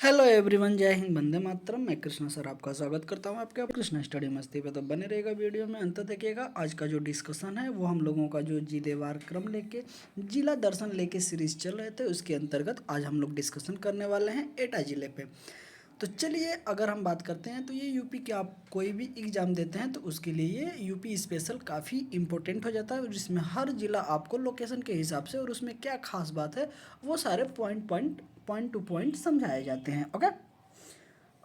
Hello everyone, जय हिंद, वंदे मातरम। मैं Krishna sir आपका स्वागत करता हूं आपके कृष्णा स्टडी मस्ती पे। तो बने रहेगा वीडियो में अंत देखिएगा। आज का जो डिस्कशन है वो हम लोगों का जो जिलेवार क्रम लेके जिला दर्शन लेके सीरीज चल रहे थे उसके अंतर्गत आज हम लोग डिस्कशन करने वाले हैं एटा जिले पे। तो चलिए, अगर हम बात करते हैं तो ये यूपी के आप कोई भी एग्ज़ाम देते हैं तो उसके लिए ये यूपी स्पेशल काफ़ी इंपॉर्टेंट हो जाता है, जिसमें हर जिला आपको लोकेशन के हिसाब से और उसमें क्या खास बात है वो सारे पॉइंट टू पॉइंट समझाए जाते हैं। ओके,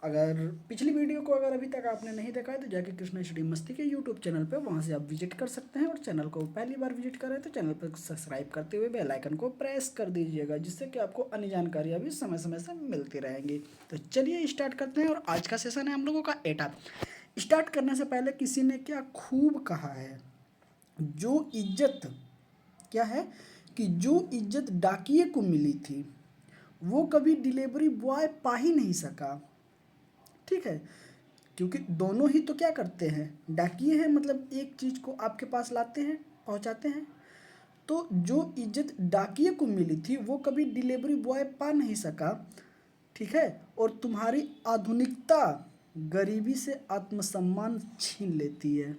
अगर पिछली वीडियो को अगर अभी तक आपने नहीं देखा है तो जाके कृष्णा स्टडी मस्ती के यूट्यूब चैनल पे वहाँ से आप विजिट कर सकते हैं, और चैनल को पहली बार विजिट कर रहे हैं तो चैनल पर सब्सक्राइब करते हुए बेल आइकन को प्रेस कर दीजिएगा, जिससे कि आपको अन्य जानकारियाँ भी समय समय से मिलती रहेंगी। तो चलिए स्टार्ट करते हैं, और आज का सेशन है हम लोगों का एटा। स्टार्ट करने से पहले किसी ने क्या खूब कहा है, जो इज्जत क्या है कि जो इज्जत डाकिए को मिली थी वो कभी डिलीवरी बॉय पा ही नहीं सका। ठीक है, क्योंकि दोनों ही तो क्या करते हैं, डाकिए हैं, मतलब एक चीज़ को आपके पास लाते हैं, पहुंचाते हैं। तो जो इज्जत डाकिए को मिली थी वो कभी डिलीवरी बॉय पा नहीं सका। ठीक है, और तुम्हारी आधुनिकता गरीबी से आत्मसम्मान छीन लेती है।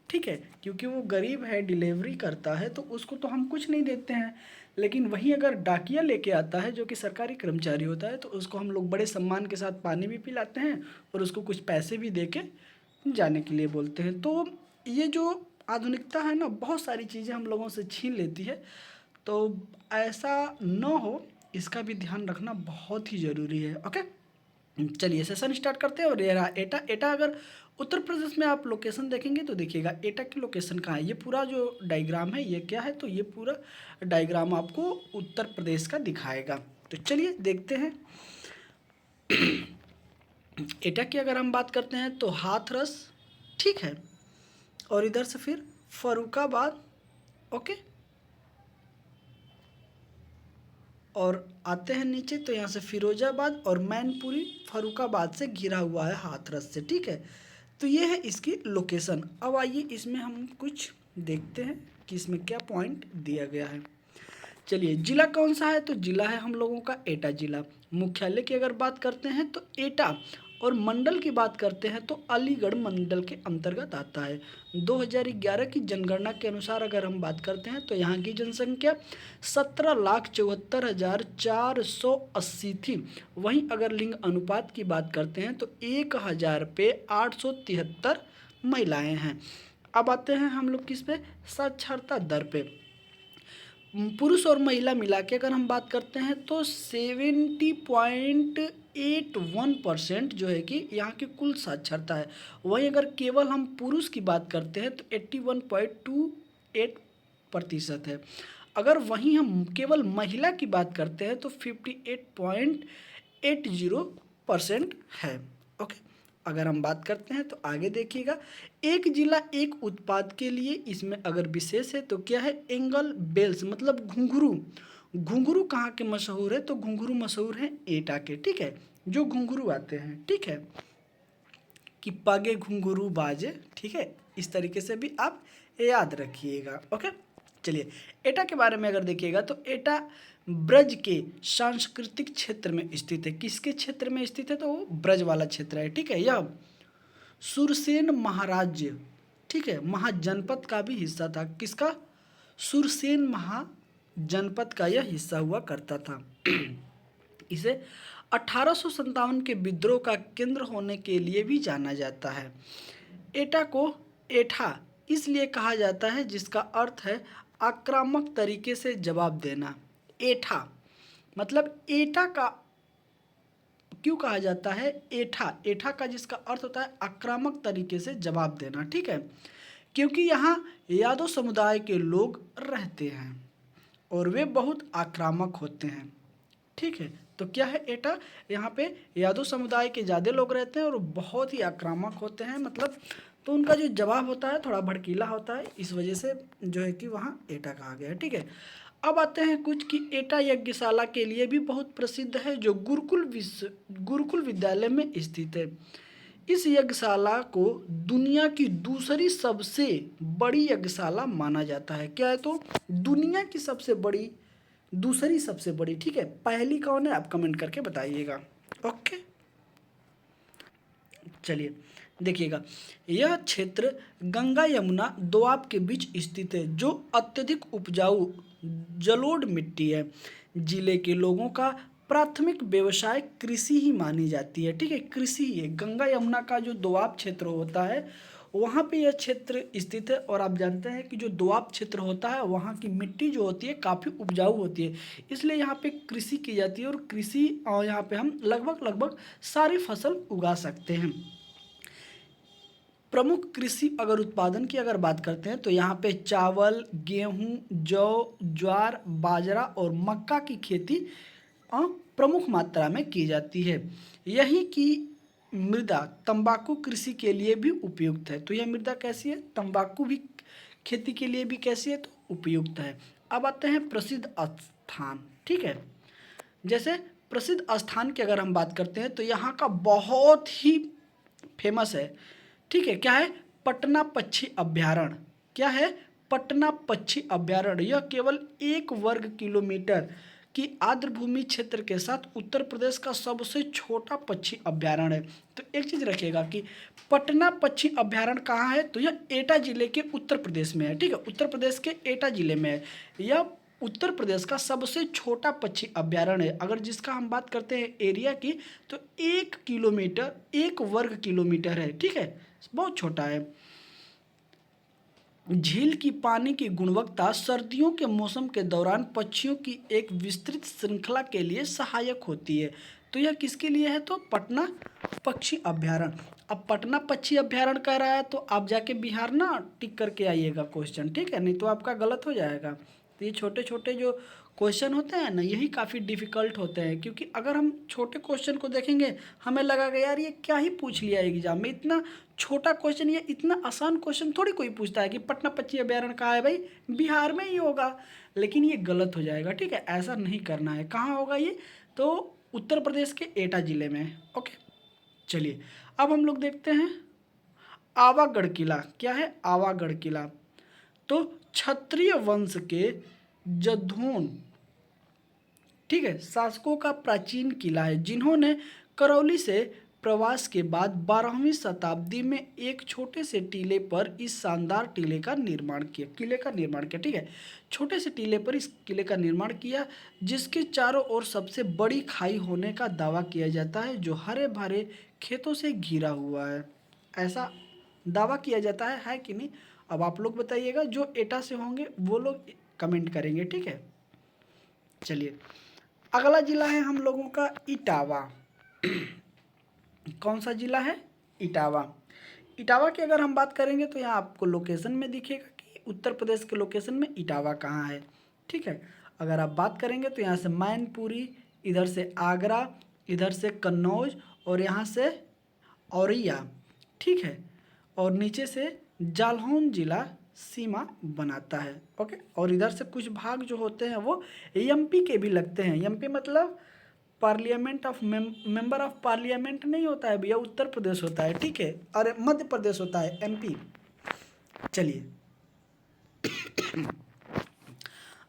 ठीक है, क्योंकि वो गरीब है, डिलीवरी करता है, तो उसको तो हम कुछ नहीं देते हैं। लेकिन वहीं अगर डाकिया लेके आता है जो कि सरकारी कर्मचारी होता है तो उसको हम लोग बड़े सम्मान के साथ पानी भी पिलाते हैं और उसको कुछ पैसे भी दे के जाने के लिए बोलते हैं। तो ये जो आधुनिकता है ना, बहुत सारी चीज़ें हम लोगों से छीन लेती है। तो ऐसा न हो, इसका भी ध्यान रखना बहुत ही ज़रूरी है। ओके, चलिए सेशन स्टार्ट करते हैं। और ये रहा एटा। एटा अगर उत्तर प्रदेश में आप लोकेशन देखेंगे तो देखिएगा एटा की लोकेशन कहाँ है। ये पूरा जो डायग्राम है ये क्या है, तो ये पूरा डायग्राम आपको उत्तर प्रदेश का दिखाएगा। तो चलिए देखते हैं। एटा की अगर हम बात करते हैं तो हाथरस, ठीक है, और इधर से फिर फरुखाबाद, ओके, और आते हैं नीचे तो यहाँ से फिरोजाबाद और मैनपुरी फरुखाबाद से घिरा हुआ है हाथरस से। ठीक है, तो ये है इसकी लोकेशन। अब आइए इसमें हम कुछ देखते हैं कि इसमें क्या पॉइंट दिया गया है। चलिए, जिला कौन सा है, तो जिला है हम लोगों का एटा जिला। मुख्यालय की अगर बात करते हैं तो एटा, और मंडल की बात करते हैं तो अलीगढ़ मंडल के अंतर्गत आता है। 2011 की जनगणना के अनुसार अगर हम बात करते हैं तो यहाँ की जनसंख्या 17,74,480 थी। वहीं अगर लिंग अनुपात की बात करते हैं तो 1000 पे 873 महिलाएं हैं। अब आते हैं हम लोग किस पे, साक्षरता दर पे। पुरुष और महिला मिला के अगर हम बात करते हैं तो 70.81% जो है कि यहाँ की कुल साक्षरता है। वहीं अगर केवल हम पुरुष की बात करते हैं तो 81.28% है। अगर वहीं हम केवल महिला की बात करते हैं तो 58.80% है। ओके, अगर हम बात करते हैं तो आगे देखिएगा, एक जिला एक उत्पाद के लिए इसमें अगर विशेष है तो क्या है, एंगल बेल्स, मतलब घुंघरू। घुंघरू कहाँ के मशहूर है, तो घुंघरू मशहूर है एटा के। ठीक है, जो घुंघरू आते हैं, ठीक है, कि पगे घुंघरू बाजे। ठीक है, इस तरीके से भी आप याद रखिएगा। ओके, चलिए एटा के बारे में अगर देखिएगा तो एटा ब्रज के सांस्कृतिक क्षेत्र में स्थित है। किसके क्षेत्र में स्थित है, तो वो ब्रज वाला क्षेत्र है। ठीक है, यह सुरसेन महाराज्य, ठीक है, महाजनपद का भी हिस्सा था। किसका, सुरसेन महाजनपद का यह हिस्सा हुआ करता था। इसे 1857 के विद्रोह का केंद्र होने के लिए भी जाना जाता है। एटा को एठा इसलिए कहा जाता है जिसका अर्थ है आक्रामक तरीके से जवाब देना। एठा मतलब एटा का क्यों कहा जाता है, एठा, एठा का जिसका अर्थ होता है आक्रामक तरीके से जवाब देना। ठीक है, क्योंकि यहाँ यादव समुदाय के लोग रहते हैं और वे बहुत आक्रामक होते हैं। ठीक है, तो क्या है एटा, यहाँ पे यादव समुदाय के ज़्यादा लोग रहते हैं और बहुत ही आक्रामक होते हैं, मतलब तो उनका जो जवाब होता है थोड़ा भड़कीला होता है, इस वजह से जो है कि वहाँ एटा कहा गया है। ठीक है, अब आते हैं कुछ कि एटा यज्ञशाला के लिए भी बहुत प्रसिद्ध है, जो गुरुकुल विद्यालय में स्थित है। इस यज्ञशाला को दुनिया की दूसरी सबसे बड़ी यज्ञशाला माना जाता है। क्या है, तो दुनिया की सबसे बड़ी, दूसरी सबसे बड़ी। ठीक है, पहली कौन है आप कमेंट करके बताइएगा। ओके, चलिए देखिएगा, यह क्षेत्र गंगा यमुना दोआब के बीच स्थित है, जो अत्यधिक उपजाऊ जलोढ़ मिट्टी है। जिले के लोगों का प्राथमिक व्यवसाय कृषि ही मानी जाती है। ठीक है, कृषि ही है। गंगा यमुना का जो दोआब क्षेत्र होता है वहाँ पे यह क्षेत्र स्थित है, और आप जानते हैं कि जो दोआब क्षेत्र होता है वहाँ की मिट्टी जो होती है काफ़ी उपजाऊ होती है, इसलिए यहाँ पे कृषि की जाती है, और कृषि और यहाँ पे हम लगभग लगभग सारी फसल उगा सकते हैं। प्रमुख कृषि अगर उत्पादन की अगर बात करते हैं तो यहाँ पे चावल, गेहूं, जौ, ज्वार, बाजरा और मक्का की खेती प्रमुख मात्रा में की जाती है। यही की मृदा तंबाकू कृषि के लिए भी उपयुक्त है। तो यह मृदा कैसी है? तंबाकू भी खेती के लिए भी कैसी है? तो उपयुक्त है। अब आते हैं प्रसिद्ध स्थान। ठीक है, जैसे प्रसिद्ध स्थान की अगर हम बात करते हैं तो यहाँ का बहुत ही फेमस है। ठीक है, क्या है? पटना पक्षी अभ्यारण्य। क्या है? पटना पक्षी अभ्यारण्य। यह केवल 1 वर्ग किलोमीटर की आर्द्रभूमि क्षेत्र के साथ उत्तर प्रदेश का सबसे छोटा पक्षी अभ्यारण्य है। तो एक चीज रखिएगा कि पटना पक्षी अभ्यारण्य कहाँ है? तो यह एटा जिले के उत्तर प्रदेश में है। ठीक है, उत्तर प्रदेश के एटा जिले में है। यह उत्तर प्रदेश का सबसे छोटा पक्षी अभ्यारण्य है। अगर जिसका हम बात करते हैं एरिया की, तो 1 किलोमीटर 1 वर्ग किलोमीटर है। ठीक है, बहुत छोटा है। झील की पानी की गुणवत्ता सर्दियों के मौसम के दौरान पक्षियों की एक विस्तृत श्रृंखला के लिए सहायक होती है। तो यह किसके लिए है? तो पटना पक्षी अभ्यारण्य। अब पटना पक्षी अभ्यारण्य कह रहा है तो आप जाके बिहार ना टिक करके आइएगा क्वेश्चन। ठीक है, नहीं तो आपका गलत हो जाएगा। तो ये छोटे छोटे जो क्वेश्चन होते हैं ना, यही काफ़ी डिफिकल्ट होते हैं, क्योंकि अगर हम छोटे क्वेश्चन को देखेंगे हमें लगेगा यार ये क्या ही पूछ लिया एग्जाम में, इतना छोटा क्वेश्चन, ये इतना आसान क्वेश्चन थोड़ी कोई पूछता है कि पटना पक्षी अभ्यारण्य कहाँ है भाई, बिहार में ही होगा। लेकिन ये गलत हो जाएगा। ठीक है, ऐसा नहीं करना है। कहाँ होगा ये? तो उत्तर प्रदेश के एटा जिले में। ओके, चलिए अब हम लोग देखते हैं आवागढ़ किला। क्या है? आवागढ़ किला तो क्षत्रिय वंश के जद्दोन, ठीक है, शासकों का प्राचीन किला है, जिन्होंने करौली से प्रवास के बाद 12वीं शताब्दी में एक छोटे से टीले पर इस शानदार टीले का निर्माण किया, किले का निर्माण किया। ठीक है, छोटे से टीले पर इस किले का निर्माण किया, जिसके चारों ओर सबसे बड़ी खाई होने का दावा किया जाता है, जो हरे भरे खेतों से घिरा हुआ है। ऐसा दावा किया जाता है कि नहीं? अब आप लोग बताइएगा, जो एटा से होंगे वो लोग कमेंट करेंगे। ठीक है, चलिए अगला जिला है हम लोगों का इटावा। कौन सा जिला है? इटावा। इटावा की अगर हम बात करेंगे तो यहाँ आपको लोकेशन में दिखेगा कि उत्तर प्रदेश के लोकेशन में इटावा कहाँ है। ठीक है, अगर आप बात करेंगे तो यहाँ से मैनपुरी, इधर से आगरा, इधर से कन्नौज, और यहाँ से औरैया। ठीक है, और नीचे से जालौन जिला सीमा बनाता है। ओके, और इधर से कुछ भाग जो होते हैं वो एमपी के भी लगते हैं। एमपी मतलब parliament of member of parliament नहीं होता है भैया, उत्तर प्रदेश होता है। ठीक है, अरे मध्य प्रदेश होता है, एमपी। चलिए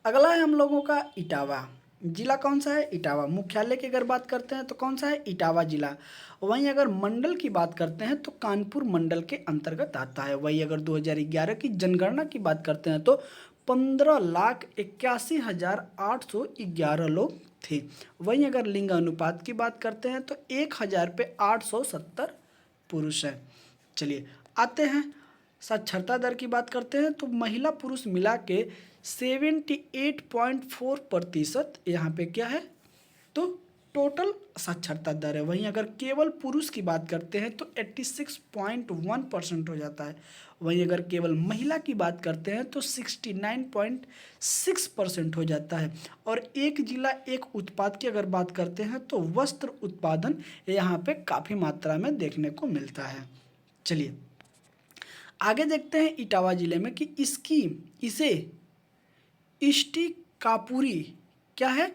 अगला है हम लोगों का इटावा। जिला कौन सा है? इटावा। मुख्यालय की अगर बात करते हैं तो कौन सा है? इटावा जिला। वहीं अगर मंडल की बात करते हैं तो कानपुर मंडल के अंतर्गत आता है। वहीं अगर 2011 की जनगणना की बात करते हैं तो 15,81,811 लोग थे। वहीं अगर लिंग अनुपात की बात करते हैं तो 1000 पे 870 पुरुष हैं। चलिए आते हैं साक्षरता दर की बात करते हैं तो महिला पुरुष मिला के 78.4% यहाँ पे क्या है? तो टोटल साक्षरता दर है। वहीं अगर केवल पुरुष की बात करते हैं तो 86.1% हो जाता है। वहीं अगर केवल महिला की बात करते हैं तो 69.6% हो जाता है। और एक जिला एक उत्पाद की अगर बात करते हैं तो वस्त्र उत्पादन यहाँ पे काफ़ी मात्रा में देखने को मिलता है। चलिए आगे देखते हैं इटावा जिले में कि इसे इष्टि कापुरी, क्या है?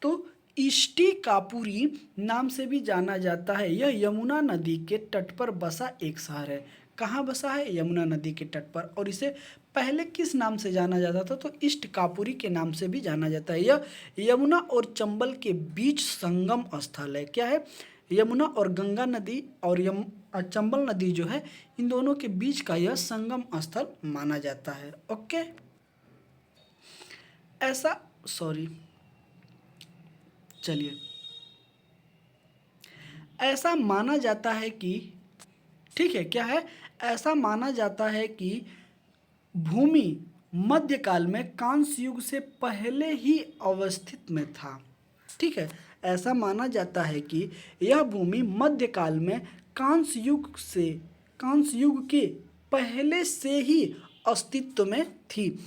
तो इष्टि कापुरी नाम से भी जाना जाता है। यह यमुना नदी के तट पर बसा एक शहर है। कहाँ बसा है? यमुना नदी के तट पर। और इसे पहले किस नाम से जाना जाता था? तो इष्ट कापुरी के नाम से भी जाना जाता है। यह यमुना और चंबल के बीच संगम स्थल है। क्या है? यमुना और गंगा नदी और चंबल नदी जो है, इन दोनों के बीच का यह संगम स्थल माना जाता है। ओके, ऐसा सॉरी चलिए, ऐसा माना जाता है कि, ठीक है, क्या है, ऐसा माना जाता है कि भूमि मध्यकाल में कांस्य युग से पहले ही अवस्थित में था। ठीक है, ऐसा माना जाता है कि यह भूमि मध्यकाल में कांस्य युग के पहले से ही अस्तित्व में थी।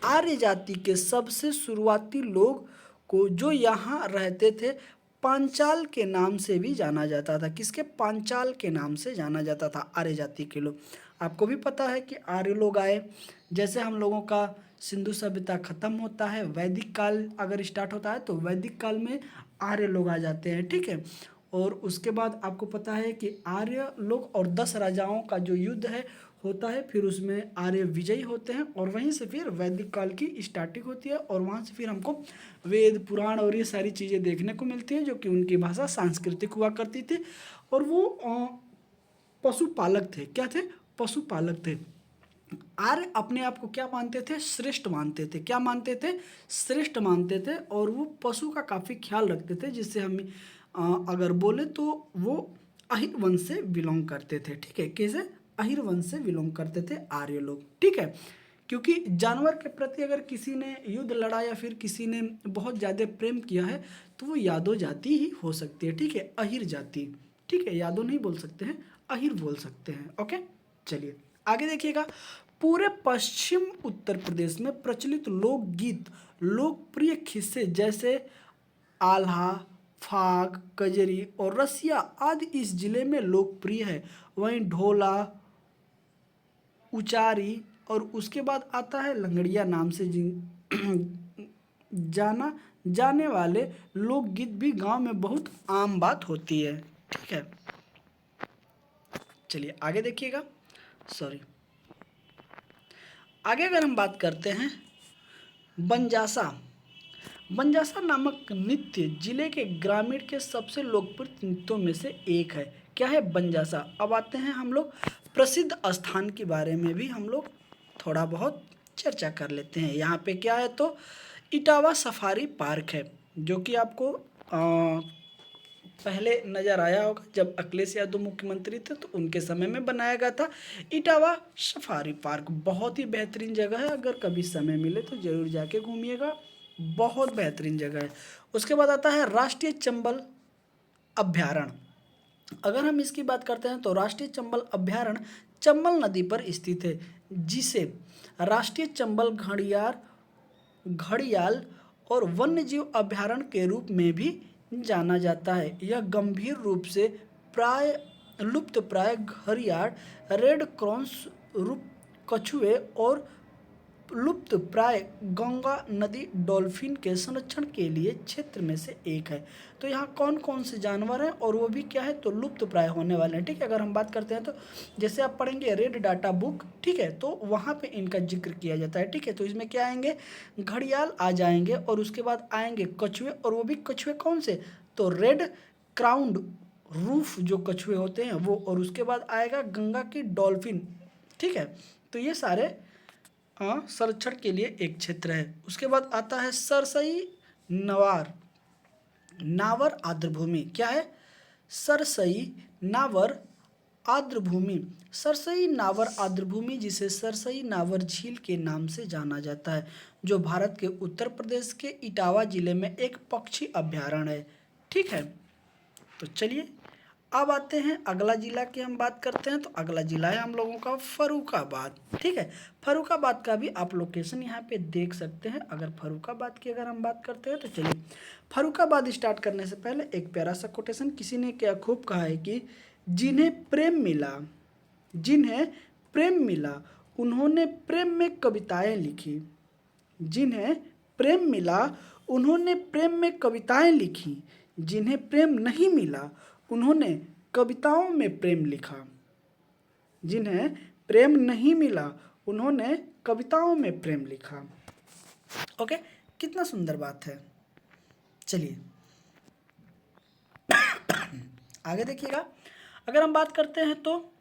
आर्य जाति के सबसे शुरुआती लोग को जो यहाँ रहते थे, पांचाल के नाम से भी जाना जाता था। किसके? पांचाल के नाम से जाना जाता था आर्य जाति के लोग। आपको भी पता है कि आर्य लोग आए, जैसे हम लोगों का सिंधु सभ्यता खत्म होता है, वैदिक काल अगर स्टार्ट होता है तो वैदिक काल में आर्य लोग आ जाते हैं। ठीक है, और उसके बाद आपको पता है कि आर्य लोग और 10 राजाओं का जो युद्ध है होता है, फिर उसमें आर्य विजयी होते हैं और वहीं से फिर वैदिक काल की स्टार्टिंग होती है और वहाँ से फिर हमको वेद पुराण और ये सारी चीज़ें देखने को मिलती है, जो कि उनकी भाषा सांस्कृतिक हुआ करती थी। और वो पशुपालक थे। क्या थे? पशुपालक थे। आर्य अपने आप को क्या मानते थे? श्रेष्ठ मानते थे। क्या मानते थे? श्रेष्ठ मानते थे। और वो पशु का काफ़ी ख्याल रखते थे, जिससे हम अगर बोले तो वो अहिर वंश से बिलोंग करते थे। ठीक है, कैसे? अहिर वंश से बिलोंग करते थे आर्य लोग। ठीक है, क्योंकि जानवर के प्रति अगर किसी ने युद्ध लड़ा या फिर किसी ने बहुत ज़्यादा प्रेम किया है तो वो यादव जाति ही हो सकती है। ठीक है, अहिर जाति। ठीक है, यादव नहीं बोल सकते हैं, अहिर बोल सकते हैं। ओके, चलिए आगे देखिएगा। पूरे पश्चिम उत्तर प्रदेश में प्रचलित लोकगीत, लोकप्रिय किस्से जैसे आल्हा, फाग, कजरी और रसिया आदि इस जिले में लोकप्रिय है। वहीं ढोला, उचारी और उसके बाद आता है लंगड़िया नाम से जाना जाने वाले लोकगीत भी गांव में बहुत आम बात होती है। ठीक है, चलिए आगे देखिएगा। सॉरी, आगे अगर हम बात करते हैं बंजासा। बंजासा नामक नृत्य जिले के ग्रामीण के सबसे लोकप्रिय नृत्यों में से एक है। क्या है? बंजासा। अब आते हैं हम लोग प्रसिद्ध स्थान के बारे में भी हम लोग थोड़ा बहुत चर्चा कर लेते हैं। यहाँ पे क्या है तो इटावा सफारी पार्क है, जो कि आपको पहले नज़र आया होगा जब अखिलेश यादव मुख्यमंत्री थे तो उनके समय में बनाया गया था। इटावा सफारी पार्क बहुत ही बेहतरीन जगह है, अगर कभी समय मिले तो ज़रूर जाके घूमिएगा, बहुत बेहतरीन जगह है। उसके बाद आता है राष्ट्रीय चंबल अभ्यारण्य। अगर हम इसकी बात करते हैं तो राष्ट्रीय चंबल अभ्यारण्य चंबल नदी पर स्थित है, जिसे राष्ट्रीय चंबल घड़ियाल और वन्यजीव अभ्यारण्य के रूप में भी जाना जाता है। यह गंभीर रूप से प्राय लुप्त प्राय घड़ियाल, रेड क्रॉस रूप कछुए और लुप्त प्राय गंगा नदी डॉल्फिन के संरक्षण के लिए क्षेत्र में से एक है। तो यहाँ कौन कौन से जानवर हैं और वो भी क्या है तो लुप्त प्राय होने वाले हैं। ठीक है, अगर हम बात करते हैं तो जैसे आप पढ़ेंगे रेड डाटा बुक, ठीक है, तो वहाँ पे इनका जिक्र किया जाता है। ठीक है, तो इसमें क्या आएंगे? घड़ियाल आ जाएंगे और उसके बाद आएंगे कछुए, और वो भी कछुए कौन से? तो रेड क्राउंड रूफ जो कछुए होते हैं वो, और उसके बाद आएगा गंगा की डॉल्फिन। ठीक है, तो ये सारे संरक्षण के लिए एक क्षेत्र है। उसके बाद आता है सरसई नावर आर्द्रभूमि। क्या है? सरसई नावर आर्द्रभूमि। सरसई नावर आर्द्रभूमि, जिसे सरसई नावर झील के नाम से जाना जाता है, जो भारत के उत्तर प्रदेश के इटावा जिले में एक पक्षी अभ्यारण्य है। ठीक है, तो चलिए अब आते हैं अगला जिला की हम बात करते हैं। तो अगला जिला है हम लोगों का फर्रुखाबाद। ठीक है, फर्रुखाबाद का भी आप लोकेशन यहाँ पे देख सकते हैं। अगर फर्रुखाबाद की अगर हम बात करते हैं तो चलिए, फर्रुखाबाद स्टार्ट करने से पहले एक प्यारा सा कोटेशन किसी ने क्या खूब कहा है कि जिन्हें प्रेम मिला उन्होंने प्रेम में कविताएं लिखी। जिन्हें प्रेम मिला उन्होंने प्रेम में कविताएं लिखी, जिन्हें प्रेम नहीं मिला उन्होंने कविताओं में प्रेम लिखा। जिन्हें प्रेम नहीं मिला उन्होंने कविताओं में प्रेम लिखा। ओके, कितना सुंदर बात है। चलिए आगे देखिएगा, अगर हम बात करते हैं तो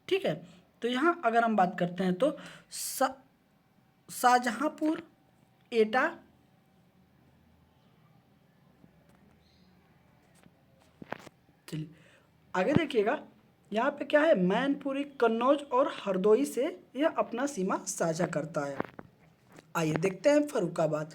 ठीक है, तो यहाँ अगर हम बात करते हैं तो शाहजहांपुर, एटा, चलिए आगे देखिएगा, यहाँ पे क्या है, मैनपुरी, कन्नौज और हरदोई से यह अपना सीमा साझा करता है। आइए देखते हैं फर्रुखाबाद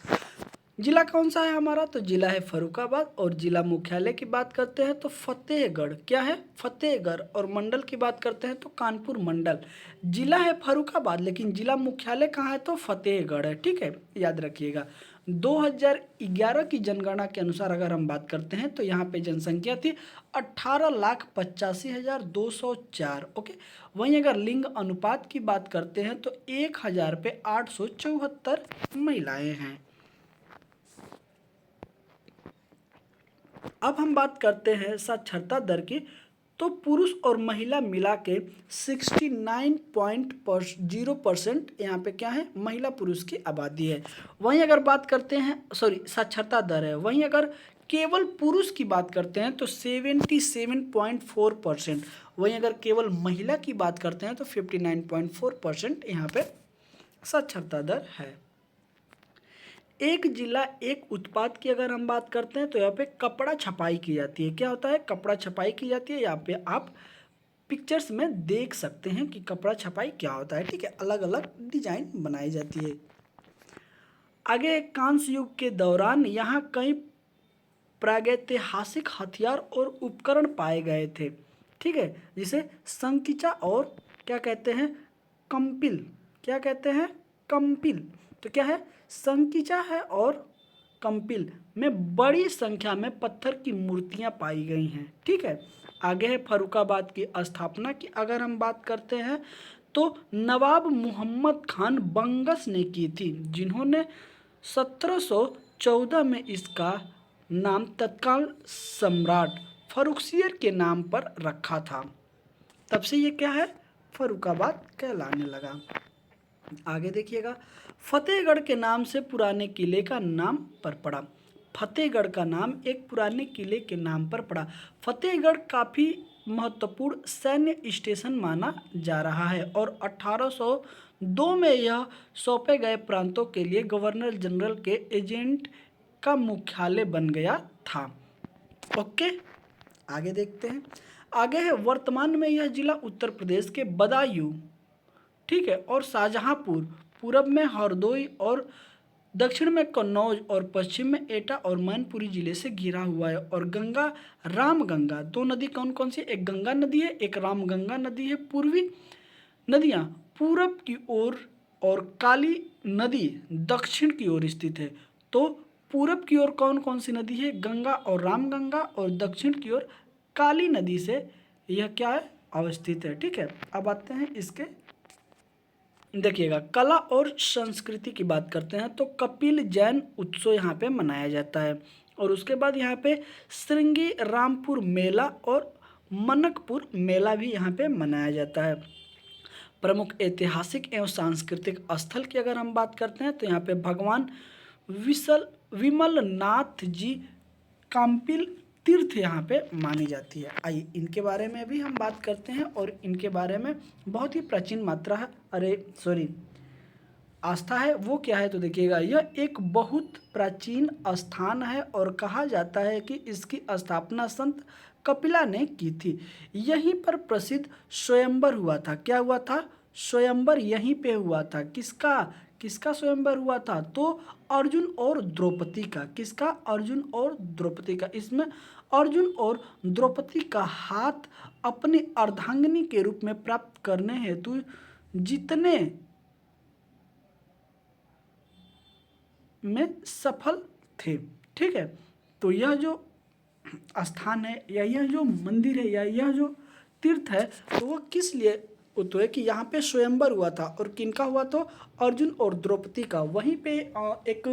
जिला कौन सा है हमारा, तो जिला है फर्रुखाबाद। और जिला मुख्यालय की बात करते हैं तो फतेहगढ़, क्या है, फतेहगढ़। और मंडल की बात करते हैं तो कानपुर मंडल। जिला है फर्रुखाबाद लेकिन जिला मुख्यालय कहाँ है, तो फतेहगढ़ है। ठीक है, याद रखिएगा। 2011 की जनगणना के अनुसार अगर हम बात करते हैं तो यहाँ पे जनसंख्या थी 18,85,204। ओके, वहीं अगर लिंग अनुपात की बात करते हैं तो 1000 पे 874 महिलाएं हैं। अब हम बात करते हैं साक्षरता दर की, तो पुरुष और महिला मिला के 69.0% यहाँ पे क्या है, महिला पुरुष की आबादी है। वहीं अगर बात करते हैं साक्षरता दर है, वहीं अगर केवल पुरुष की बात करते हैं तो 77.4%। वहीं अगर केवल महिला की बात करते हैं तो 59.4% यहाँ पे साक्षरता दर है। एक जिला एक उत्पाद की अगर हम बात करते हैं तो यहाँ पे कपड़ा छपाई की जाती है। क्या होता है, कपड़ा छपाई की जाती है। यहाँ पे आप पिक्चर्स में देख सकते हैं कि कपड़ा छपाई क्या होता है। ठीक है, अलग अलग डिजाइन बनाई जाती है। आगे कांस्य युग के दौरान यहाँ कई प्रागैतिहासिक हथियार और उपकरण पाए गए थे। ठीक है, जिसे संकिचा और क्या कहते हैं, कंपिल, क्या कहते हैं, कंपिल। तो क्या है, संकिचा है और कंपिल में बड़ी संख्या में पत्थर की मूर्तियां पाई गई हैं। ठीक है, आगे है फर्रुखाबाद की स्थापना की अगर हम बात करते हैं तो नवाब मोहम्मद खान बंगस ने की थी, जिन्होंने 1714 में इसका नाम तत्काल सम्राट फर्रुखसियर के नाम पर रखा था। तब से ये क्या है, फर्रुखाबाद कहलाने लगा। आगे देखिएगा, फतेहगढ़ के नाम से पुराने किले का नाम पर पड़ा। फतेहगढ़ का नाम एक पुराने किले के नाम पर पड़ा। फतेहगढ़ काफ़ी महत्वपूर्ण सैन्य स्टेशन माना जा रहा है और 1802 में यह सौंपे गए प्रांतों के लिए गवर्नर जनरल के एजेंट का मुख्यालय बन गया था। ओके, आगे देखते हैं। आगे है वर्तमान में यह जिला उत्तर प्रदेश के बदायूं, ठीक है, और शाहजहांपुर, पूरब में हरदोई और दक्षिण में कन्नौज और पश्चिम में एटा और मैनपुरी जिले से घिरा हुआ है। और गंगा, रामगंगा, दो नदी कौन कौन सी, एक गंगा नदी है, एक रामगंगा नदी है। पूर्वी नदियाँ पूरब की ओर और काली नदी दक्षिण की ओर स्थित है। तो पूरब की ओर कौन कौन सी नदी है, गंगा और रामगंगा, और दक्षिण की ओर काली नदी से यह क्या है, अवस्थित है। ठीक है, अब आते हैं इसके, देखिएगा, कला और संस्कृति की बात करते हैं तो कपिल जैन उत्सव यहाँ पे मनाया जाता है। और उसके बाद यहाँ पे श्रृंगी रामपुर मेला और मनकपुर मेला भी यहाँ पे मनाया जाता है। प्रमुख ऐतिहासिक एवं सांस्कृतिक स्थल की अगर हम बात करते हैं तो यहाँ पे भगवान विमलनाथ जी काम्पिल तीर्थ यहाँ पे मानी जाती है। आइए इनके बारे में भी हम बात करते हैं और इनके बारे में बहुत ही प्राचीन मात्रा है, आस्था है, वो क्या है, तो देखिएगा, यह एक बहुत प्राचीन स्थान है और कहा जाता है कि इसकी स्थापना संत कपिला ने की थी। यहीं पर प्रसिद्ध स्वयंवर हुआ था। क्या हुआ था, स्वयंवर यहीं पे हुआ था। किसका किसका स्वयंवर हुआ था, तो अर्जुन और द्रौपदी का। किसका, अर्जुन और द्रौपदी का। इसमें अर्जुन और द्रौपदी का हाथ अपनी अर्धांगिनी के रूप में प्राप्त करने हेतु जीतने में सफल थे। ठीक है, तो यह जो स्थान है या यह जो मंदिर है या यह जो तीर्थ है, तो वह किस लिए तो है कि यहाँ पे स्वयंवर हुआ था। और किनका हुआ, तो अर्जुन और द्रौपदी का। वहीं पे एक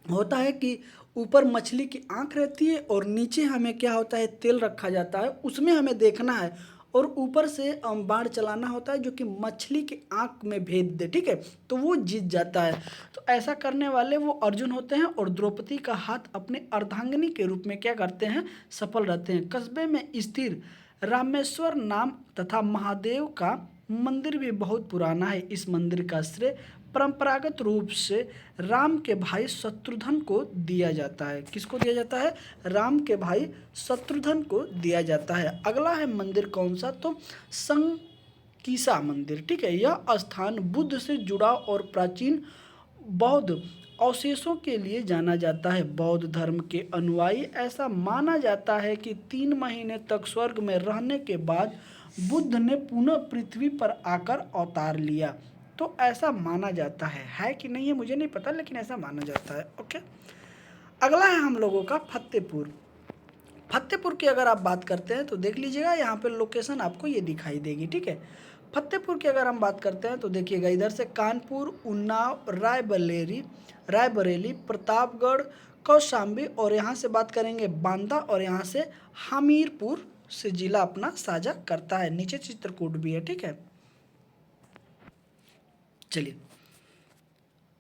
होता है कि ऊपर मछली की आंख रहती है और नीचे हमें क्या होता है, तेल रखा जाता है, उसमें हमें देखना है और ऊपर से बाण चलाना होता है जो कि मछली के आँख में भेद दे, ठीक है, तो वो जीत जाता है। तो ऐसा करने वाले वो अर्जुन होते हैं और द्रौपदी का हाथ अपने अर्धांगिनी के रूप में क्या करते हैं, सफल रहते हैं। कस्बे में स्थिर रामेश्वर नाम तथा महादेव का मंदिर भी बहुत पुराना है। इस मंदिर का श्रेय परंपरागत रूप से राम के भाई शत्रुघ्न को दिया जाता है। किसको दिया जाता है, राम के भाई शत्रुघ्न को दिया जाता है। अगला है मंदिर कौन सा, तो संकीसा मंदिर, ठीक है। यह स्थान बुद्ध से जुड़ा और प्राचीन बौद्ध अवशेषों के लिए जाना जाता है। बौद्ध धर्म के अनुयायी ऐसा माना जाता है कि 3 महीने तक स्वर्ग में रहने के बाद बुद्ध ने पुनः पृथ्वी पर आकर अवतार लिया। तो ऐसा माना जाता है कि नहीं है मुझे नहीं पता, लेकिन ऐसा माना जाता है। ओके, अगला है हम लोगों का फतेहपुर। फतेहपुर की अगर आप बात करते हैं तो देख लीजिएगा, यहाँ पे लोकेशन आपको ये दिखाई देगी, ठीक है। फतेहपुर की अगर हम बात करते हैं तो देखिएगा, इधर से कानपुर, उन्नाव, रायबरेली, प्रतापगढ़, कौशाम्बी, और यहाँ से बात करेंगे बांदा, और यहाँ से हमीरपुर से जिला अपना साझा करता है। नीचे चित्रकूट भी है, ठीक है। चलिए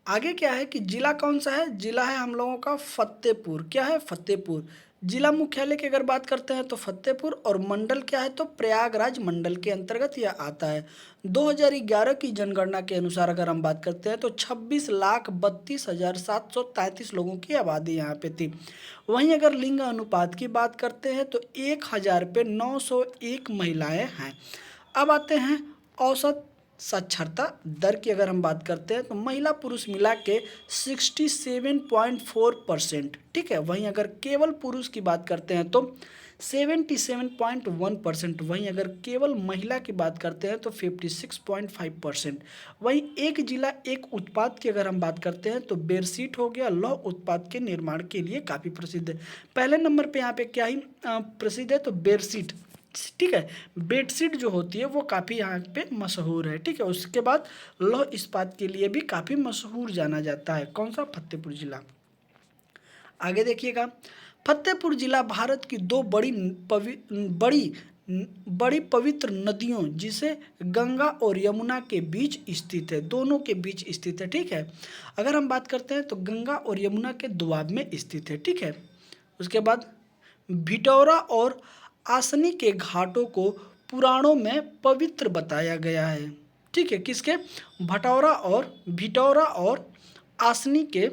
आगे क्या है कि जिला कौन सा है, जिला है हम लोगों का फतेहपुर। क्या है, फतेहपुर। जिला मुख्यालय की अगर बात करते हैं तो फतेहपुर, और मंडल क्या है तो प्रयागराज मंडल के अंतर्गत यह आता है। 2011 की जनगणना के अनुसार अगर हम बात करते हैं तो 26,32,733 लोगों की आबादी यहाँ पे थी। वहीं अगर लिंग अनुपात की बात करते हैं तो 1000 पे 901 महिलाएं हैं। अब आते हैं औसत साक्षरता दर की अगर हम बात करते हैं तो महिला पुरुष मिला के 67.4%, ठीक है। वहीं अगर केवल पुरुष की बात करते हैं तो 77.1%, वहीं अगर केवल महिला की बात करते हैं तो 56.5%। वहीं एक जिला एक उत्पाद की अगर हम बात करते हैं तो बेडशीट हो गया, लौह उत्पाद के निर्माण के लिए काफ़ी प्रसिद्ध है। पहले नंबर पे यहाँ पे क्या ही प्रसिद्ध है तो बेडशीट, ठीक है। बेडशीट जो होती है वो काफ़ी यहाँ पे मशहूर है, ठीक है। उसके बाद लौह इस्पात के लिए भी काफ़ी मशहूर जाना जाता है। कौन सा, फतेहपुर जिला। आगे देखिएगा, फतेहपुर जिला भारत की 2 बड़ी पवित्र नदियों जिसे गंगा और यमुना के बीच स्थित है, दोनों के बीच स्थित है, ठीक है। अगर हम बात करते हैं तो गंगा और यमुना के दोआब में स्थित है, ठीक है। उसके बाद भिटौरा और आसनी के घाटों को पुराणों में पवित्र बताया गया है, ठीक है। किसके, भिटौरा और आसनी के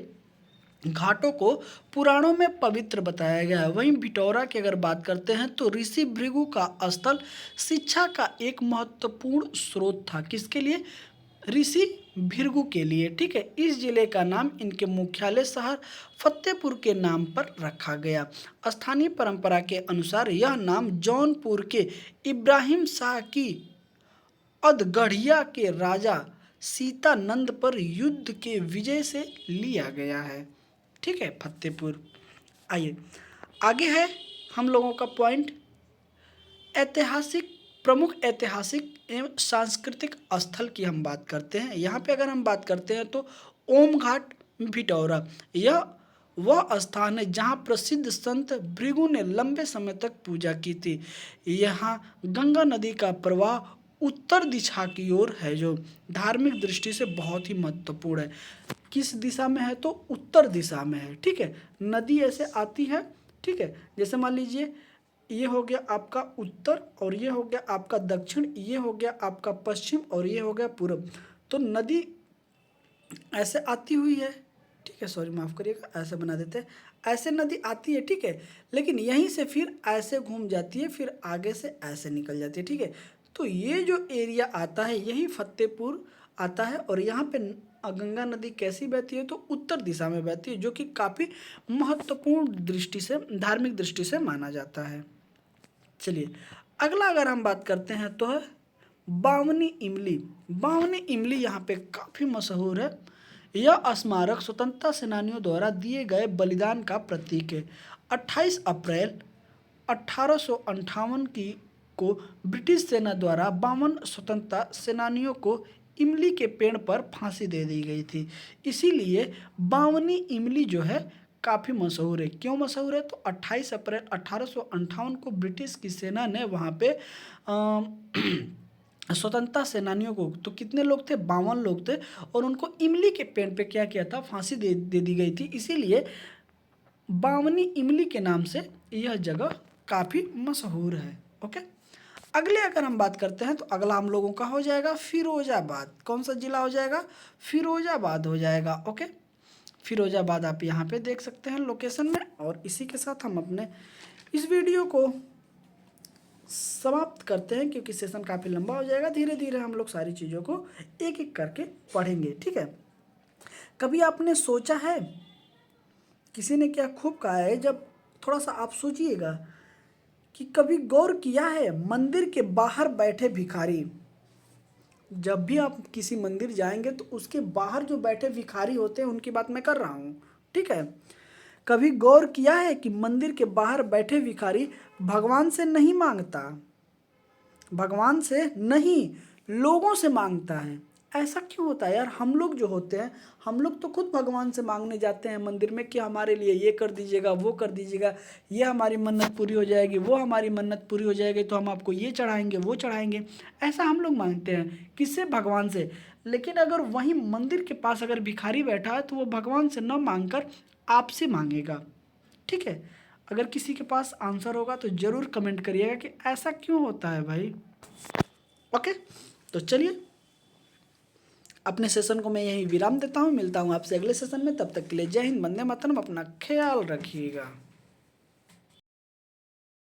घाटों को पुराणों में पवित्र बताया गया है। वहीं भिटौरा की अगर बात करते हैं तो ऋषि भृगु का स्थल शिक्षा का एक महत्वपूर्ण स्रोत था। किसके लिए, ऋषि भृगु के लिए, ठीक है। इस जिले का नाम इनके मुख्यालय शहर फतेहपुर के नाम पर रखा गया। स्थानीय परंपरा के अनुसार यह नाम जौनपुर के इब्राहिम शाह की अधगढ़िया के राजा सीतानंद पर युद्ध के विजय से लिया गया है, ठीक है, फतेहपुर। आइए आगे है हम लोगों का पॉइंट प्रमुख ऐतिहासिक एवं सांस्कृतिक स्थल की हम बात करते हैं। यहाँ पे अगर हम बात करते हैं तो ओम घाट भिटौरा, यह वह स्थान है जहाँ प्रसिद्ध संत भृगु ने लंबे समय तक पूजा की थी। यहाँ गंगा नदी का प्रवाह उत्तर दिशा की ओर है, जो धार्मिक दृष्टि से बहुत ही महत्वपूर्ण है। किस दिशा में है तो उत्तर दिशा में है, ठीक है। नदी ऐसे आती है, ठीक है, जैसे मान लीजिए ये हो गया आपका उत्तर, और ये हो गया आपका दक्षिण, ये हो गया आपका पश्चिम, और ये हो गया पूर्व। तो नदी ऐसे आती हुई है, ठीक है, सॉरी माफ़ करिएगा, ऐसे बना देते हैं, ऐसे नदी आती है, ठीक है, लेकिन यहीं से फिर ऐसे घूम जाती है, फिर आगे से ऐसे निकल जाती है, ठीक है। तो ये जो एरिया आता है यही फतेहपुर आता है, और यहाँ पे गंगा नदी कैसी बहती है तो उत्तर दिशा में बहती है, जो कि काफ़ी महत्वपूर्ण दृष्टि से, धार्मिक दृष्टि से माना जाता है। चलिए अगला अगर हम बात करते हैं तो है बावनी इमली। बावनी इमली यहाँ पे काफ़ी मशहूर है। यह स्मारक स्वतंत्रता सेनानियों द्वारा दिए गए बलिदान का प्रतीक है। 28 अप्रैल 1858 को ब्रिटिश सेना द्वारा 52 स्वतंत्रता सेनानियों को इमली के पेड़ पर फांसी दे दी गई थी। इसीलिए बावनी इमली जो है काफ़ी मशहूर है। क्यों मशहूर है? तो 28 अप्रैल 1858 को ब्रिटिश की सेना ने वहाँ पे स्वतंत्रता सेनानियों को, तो कितने लोग थे? 52 लोग थे, और उनको इमली के पेड़ पे क्या किया था? फांसी दे दी गई थी। इसीलिए बावनी इमली के नाम से यह जगह काफ़ी मशहूर है। ओके, अगले अगर हम बात करते हैं तो अगला हम लोगों का हो जाएगा फिरोजाबाद। कौन सा जिला हो जाएगा? फिरोजाबाद हो जाएगा। ओके, फिरोजाबाद आप यहाँ पे देख सकते हैं लोकेशन में। और इसी के साथ हम अपने इस वीडियो को समाप्त करते हैं, क्योंकि सेशन काफ़ी लंबा हो जाएगा। धीरे धीरे हम लोग सारी चीज़ों को एक एक करके पढ़ेंगे, ठीक है। कभी आपने सोचा है, किसी ने क्या खूब कहा है, जब थोड़ा सा आप सोचिएगा कि कभी गौर किया है मंदिर के बाहर बैठे भिखारी, जब भी आप किसी मंदिर जाएंगे तो उसके बाहर जो बैठे भिखारी होते हैं उनकी बात मैं कर रहा हूँ, ठीक है। कभी गौर किया है कि मंदिर के बाहर बैठे भिखारी भगवान से नहीं मांगता, भगवान से नहीं, लोगों से मांगता है। ऐसा क्यों होता है यार? हम लोग जो होते हैं, हम लोग तो खुद भगवान से मांगने जाते हैं मंदिर में कि हमारे लिए ये कर दीजिएगा, वो कर दीजिएगा, ये हमारी मन्नत पूरी हो जाएगी, वो हमारी मन्नत पूरी हो जाएगी, तो हम आपको ये चढ़ाएंगे, वो चढ़ाएंगे। ऐसा हम लोग मांगते हैं, किससे? भगवान से। लेकिन अगर वहीं मंदिर के पास अगर भिखारी बैठा है तो वो भगवान से न मांग कर आपसे मांगेगा, ठीक है। अगर किसी के पास आंसर होगा तो ज़रूर कमेंट करिएगा कि ऐसा क्यों होता है भाई। ओके, तो चलिए अपने सेशन को मैं यहीं विराम देता हूँ। मिलता हूँ आपसे अगले सेशन में। तब तक के लिए जय हिंद, वंदे मातरम। अपना ख्याल रखिएगा।